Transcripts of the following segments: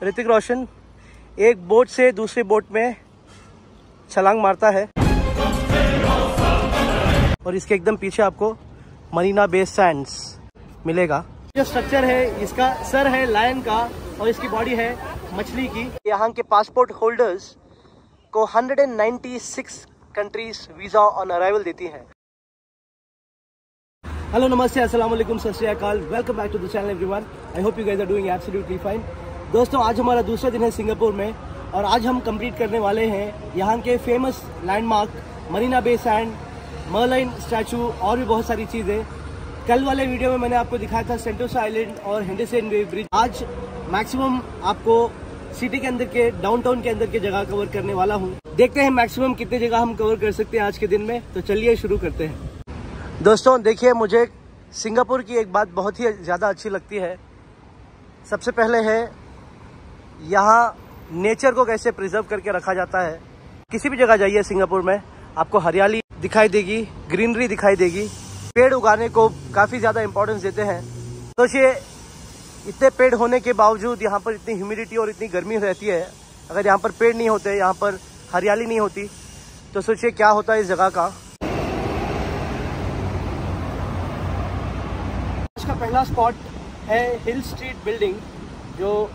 ऋतिक रोशन एक बोट से दूसरी बोट में छलांग मारता है और इसके एकदम पीछे आपको मरीना बे सैंड्स मिलेगा। जो स्ट्रक्चर है इसका सर है लायन का और इसकी बॉडी है मछली की। यहाँ के पासपोर्ट होल्डर्स को 196 कंट्रीज वीजा ऑन अराइवल देती हैं। हेलो नमस्ते अस्सलाम वालेकुम Sat Shri Akal, welcome back to the channel everyone. I hope you guys are doing absolutely fine. दोस्तों आज हमारा दूसरा दिन है सिंगापुर में और आज हम कंप्लीट करने वाले हैं यहाँ के फेमस लैंडमार्क मरीना बे सैंड, मर्लाइन स्टैचू और भी बहुत सारी चीज़ें। कल वाले वीडियो में मैंने आपको दिखाया था सेंटोसा आइलैंड और हेंडरसन वेव ब्रिज। आज मैक्सिमम आपको सिटी के अंदर के डाउनटाउन के अंदर की जगह कवर करने वाला हूँ। देखते हैं मैक्सिमम कितनी जगह हम कवर कर सकते हैं आज के दिन में। तो चलिए शुरू करते हैं। दोस्तों देखिए, मुझे सिंगापुर की एक बात बहुत ही ज़्यादा अच्छी लगती है। सबसे पहले है यहाँ नेचर को कैसे प्रिजर्व करके रखा जाता है। किसी भी जगह जाइए सिंगापुर में आपको हरियाली दिखाई देगी, ग्रीनरी दिखाई देगी। पेड़ उगाने को काफ़ी ज़्यादा इम्पोर्टेंस देते हैं। सोचिए इतने पेड़ होने के बावजूद यहाँ पर इतनी ह्यूमिडिटी और इतनी गर्मी रहती है। अगर यहाँ पर पेड़ नहीं होते, यहाँ पर हरियाली नहीं होती, तो सोचिए क्या होता है इस जगह का। आज का पहला स्पॉट है हिल स्ट्रीट बिल्डिंग जो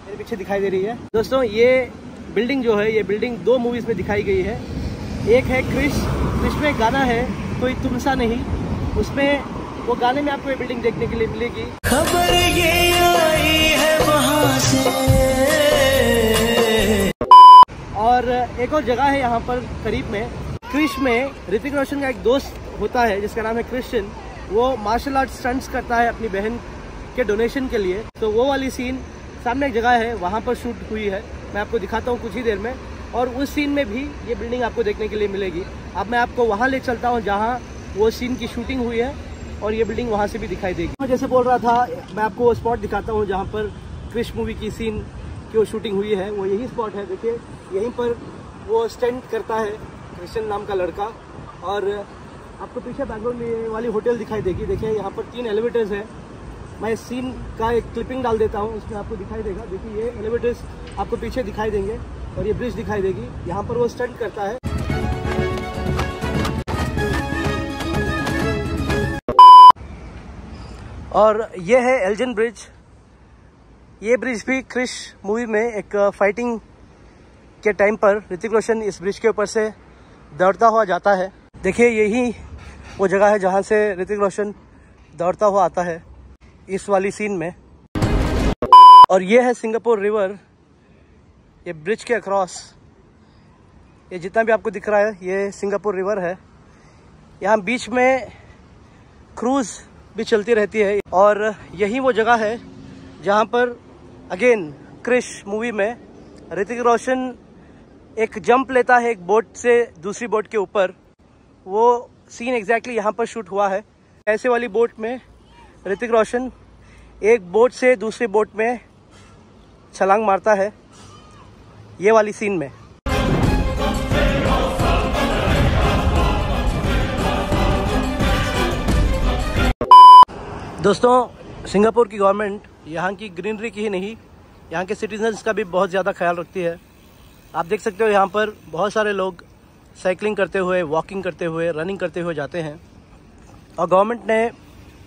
मेरे पीछे दिखाई दे रही है। दोस्तों ये बिल्डिंग जो है, ये बिल्डिंग 2 मूवीज में दिखाई गई है। एक है क्रिश में गाना है कोई तुमसा नहीं, उसमें वो गाने में आपको ये बिल्डिंग देखने के लिए मिलेगी। खबर ये आई है वहां से। और एक और जगह है यहाँ पर करीब में, क्रिश में ऋतिक रोशन का एक दोस्त होता है जिसका नाम है क्रिश्चियन। वो मार्शल आर्ट स्टंट्स करता है अपनी बहन के डोनेशन के लिए। तो वो वाली सीन सामने एक जगह है, वहाँ पर शूट हुई है। मैं आपको दिखाता हूँ कुछ ही देर में। और उस सीन में भी ये बिल्डिंग आपको देखने के लिए मिलेगी। अब मैं आपको वहाँ ले चलता हूँ जहाँ वो सीन की शूटिंग हुई है और ये बिल्डिंग वहाँ से भी दिखाई देगी। मैं जैसे बोल रहा था, मैं आपको वो स्पॉट दिखाता हूँ जहाँ पर क्रिश मूवी की सीन की वो शूटिंग हुई है। वो यही स्पॉट है। देखिए यहीं पर वो स्टंट करता है क्रिश्चियन नाम का लड़का। और आपको पीछे बैकग्राउंड में ये वाली होटल दिखाई देगी। देखिए यहाँ पर 3 एलिवेटर्स हैं। मैं इस सीन का एक क्लिपिंग डाल देता हूँ, उसमें आपको दिखाई देगा। देखिए ये एलिवेटर्स आपको पीछे दिखाई देंगे और ये ब्रिज दिखाई देगी। यहाँ पर वो स्टंट करता है। और ये है एल्जिन ब्रिज। ये ब्रिज भी क्रिश मूवी में एक फाइटिंग के टाइम पर ऋतिक रोशन इस ब्रिज के ऊपर से दौड़ता हुआ जाता है। देखिए यही वो जगह है जहाँ से ऋतिक रोशन दौड़ता हुआ आता है इस वाली सीन में। और ये है सिंगापुर रिवर। ये ब्रिज के अक्रॉस ये जितना भी आपको दिख रहा है ये सिंगापुर रिवर है। यहाँ बीच में क्रूज़ भी चलती रहती है। और यही वो जगह है जहाँ पर अगेन क्रिश मूवी में ऋतिक रोशन एक जंप लेता है एक बोट से दूसरी बोट के ऊपर। वो सीन एग्जैक्टली यहाँ पर शूट हुआ है। ऐसे वाली बोट में ऋतिक रोशन एक बोट से दूसरी बोट में छलांग मारता है, ये वाली सीन में। दोस्तों सिंगापुर की गवर्नमेंट यहाँ की ग्रीनरी की ही नहीं, यहाँ के सिटीजन्स का भी बहुत ज़्यादा ख्याल रखती है। आप देख सकते हो यहाँ पर बहुत सारे लोग साइकिलिंग करते हुए, वॉकिंग करते हुए, रनिंग करते हुए जाते हैं। और गवर्नमेंट ने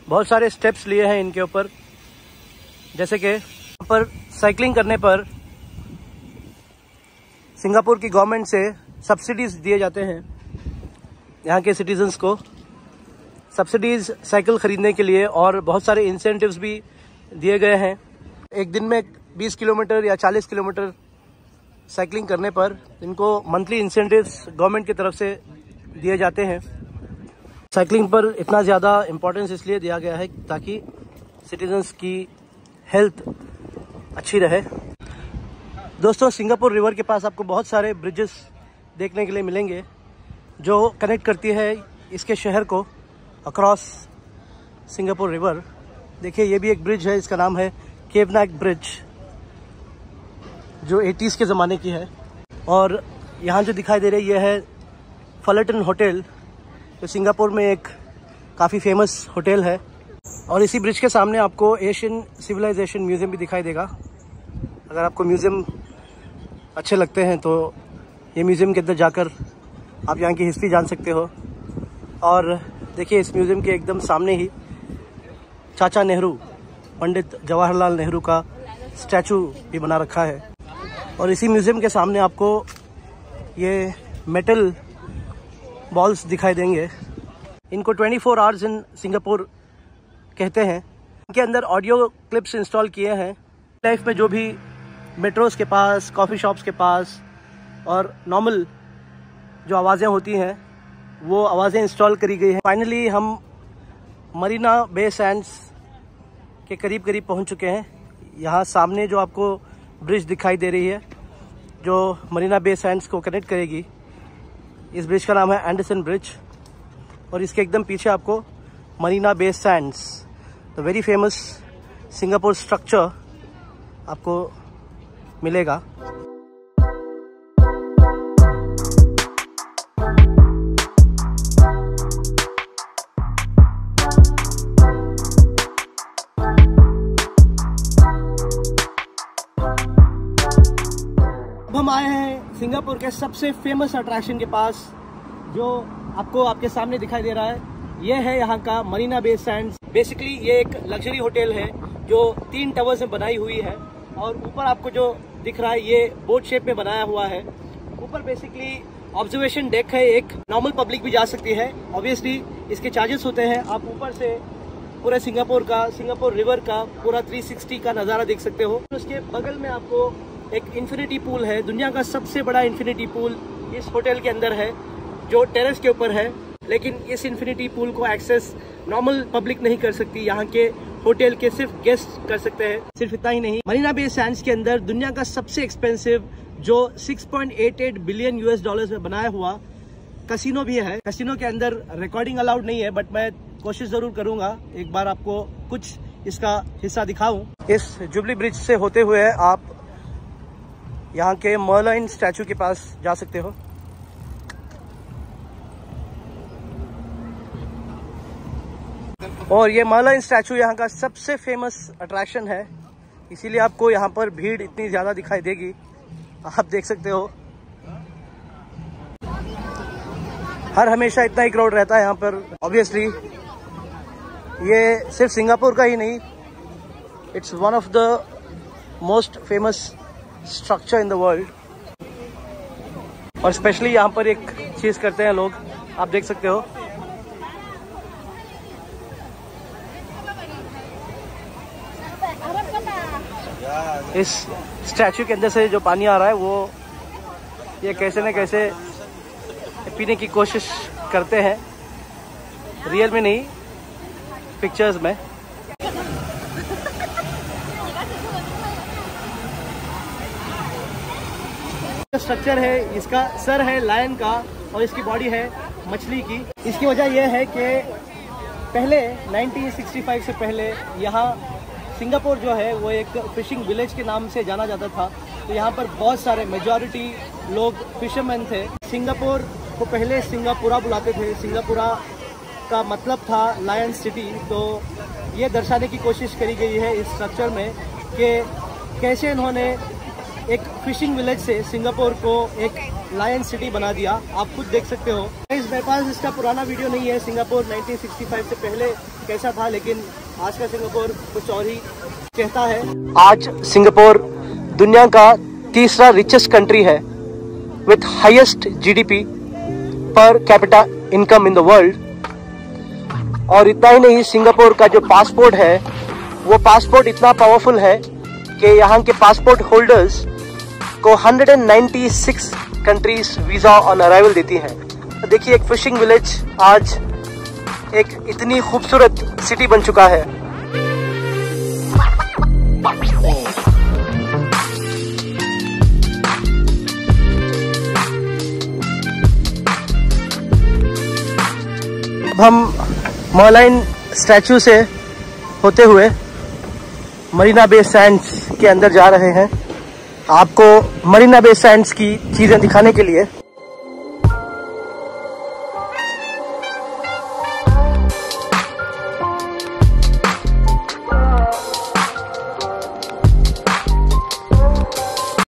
बहुत सारे स्टेप्स लिए हैं इनके ऊपर, जैसे कि यहाँ पर साइकिलिंग करने पर सिंगापुर की गवर्नमेंट से सब्सिडीज़ दिए जाते हैं। यहाँ के सिटीजन्स को सब्सिडीज़ साइकिल ख़रीदने के लिए और बहुत सारे इंसेंटिव्स भी दिए गए हैं। एक दिन में 20 किलोमीटर या 40 किलोमीटर साइकिलिंग करने पर इनको मंथली इंसेंटिव्स गवर्नमेंट की तरफ से दिए जाते हैं। साइकिलिंग पर इतना ज़्यादा इम्पोर्टेंस इसलिए दिया गया है ताकि सिटीजन्स की हेल्थ अच्छी रहे। दोस्तों सिंगापुर रिवर के पास आपको बहुत सारे ब्रिजेस देखने के लिए मिलेंगे जो कनेक्ट करती है इसके शहर को अक्रॉस सिंगापुर रिवर। देखिए ये भी एक ब्रिज है, इसका नाम है केवनाक ब्रिज, जो 80s के ज़माने की है। और यहाँ जो दिखाई दे रही है फलटन होटल, जो सिंगापुर में एक काफ़ी फेमस होटल है। और इसी ब्रिज के सामने आपको एशियन सिविलाइजेशन म्यूजियम भी दिखाई देगा। अगर आपको म्यूज़ियम अच्छे लगते हैं तो ये म्यूज़ियम के अंदर जाकर आप यहाँ की हिस्ट्री जान सकते हो। और देखिए इस म्यूज़ियम के एकदम सामने ही चाचा नेहरू, पंडित जवाहरलाल नेहरू का स्टैचू भी बना रखा है। और इसी म्यूज़ियम के सामने आपको ये मेटल बॉल्स दिखाई देंगे। इनको 24 आवर्स इन सिंगापुर कहते हैं। इनके अंदर ऑडियो क्लिप्स इंस्टॉल किए हैं। लाइफ में जो भी मेट्रोस के पास, कॉफ़ी शॉप्स के पास और नॉर्मल जो आवाज़ें होती हैं वो आवाज़ें इंस्टॉल करी गई हैं। फाइनली हम मरीना बे सैंड्स के करीब करीब पहुंच चुके हैं। यहाँ सामने जो आपको ब्रिज दिखाई दे रही है जो मरीना बे सैंड्स को कनेक्ट करेगी, इस ब्रिज का नाम है एंडरसन ब्रिज। और इसके एकदम पीछे आपको Marina Bay Sands, the very famous Singapore structure आपको मिलेगा। हम आए हैं सिंगापुर के सबसे फेमस अट्रैक्शन के पास, जो आपको आपके सामने दिखाई दे रहा है। ये है यहाँ का मरीना बे सैंड्स। बेसिकली ये एक लग्जरी होटल है जो 3 टावर्स में बनाई हुई है। और ऊपर आपको जो दिख रहा है ये बोट शेप में बनाया हुआ है। ऊपर बेसिकली ऑब्जर्वेशन डेक है, एक नॉर्मल पब्लिक भी जा सकती है। ऑब्वियसली इसके चार्जेस होते हैं। आप ऊपर से पूरे सिंगापुर रिवर का पूरा 360 का नज़ारा देख सकते हो। उसके बगल में आपको एक इन्फिनिटी पूल है, दुनिया का सबसे बड़ा इन्फिनिटी पूल इस होटल के अंदर है जो टेरेस के ऊपर है। लेकिन इस इन्फिनिटी पूल को एक्सेस नॉर्मल पब्लिक नहीं कर सकती, यहाँ के होटल के सिर्फ गेस्ट कर सकते हैं। सिर्फ इतना ही नहीं, मरीना बे सैंड्स के अंदर दुनिया का सबसे एक्सपेंसिव जो 6.88 बिलियन US$ में बनाया हुआ कसिनो भी है। कसिनो के अंदर रिकॉर्डिंग अलाउड नहीं है, बट मैं कोशिश जरूर करूंगा एक बार आपको कुछ इसका हिस्सा दिखाऊं। इस जुबली ब्रिज से होते हुए आप यहाँ के मर्लाइन स्टैचू के पास जा सकते हो। और ये मर्लाइन स्टैचू यहाँ का सबसे फेमस अट्रैक्शन है, इसीलिए आपको यहाँ पर भीड़ इतनी ज़्यादा दिखाई देगी। आप देख सकते हो हर हमेशा इतना ही क्राउड रहता है यहाँ पर। ऑब्वियसली ये सिर्फ सिंगापुर का ही नहीं, it's one of the most famous structure in the world. और स्पेशली यहाँ पर एक चीज करते हैं लोग, आप देख सकते हो इस स्टैचू के अंदर से जो पानी आ रहा है वो ये कैसे न कैसे पीने की कोशिश करते हैं, रियल में नहीं, पिक्चर्स में। स्ट्रक्चर है, इसका सर है लायन का और इसकी बॉडी है मछली की। इसकी वजह यह है कि पहले 1965 से पहले यहाँ सिंगापुर जो है वो एक फिशिंग विलेज के नाम से जाना जाता था। तो यहाँ पर बहुत सारे मेजॉरिटी लोग फिशरमैन थे। सिंगापुर को पहले सिंगापुरा बुलाते थे। सिंगापुरा का मतलब था लायन सिटी। तो ये दर्शाने की कोशिश करी गई है इस स्ट्रक्चर में कि कैसे इन्होंने एक फिशिंग विलेज से सिंगापुर को एक लायन सिटी बना दिया। आप खुद देख सकते हो। इस मेरे पास इसका पुराना वीडियो नहीं है सिंगापुर 1965 से पहले कैसा था, लेकिन आज का सिंगापुर कुछ और ही कहता है। आज सिंगापुर दुनिया का तीसरा रिचेस्ट कंट्री है with highest GDP per capita income in the world. और इतना ही नहीं, सिंगापुर का जो पासपोर्ट है वो पासपोर्ट इतना पावरफुल है कि यहाँ के पासपोर्ट होल्डर्स को 196 कंट्रीज वीजा ऑन अराइवल देती हैं। देखिए एक फिशिंग विलेज आज एक इतनी खूबसूरत सिटी बन चुका है। हम मर्लाइन स्टैचू से होते हुए मरीना बे सैंड्स के अंदर जा रहे हैं। आपको मरीना बे सैंड्स की चीजें दिखाने के लिए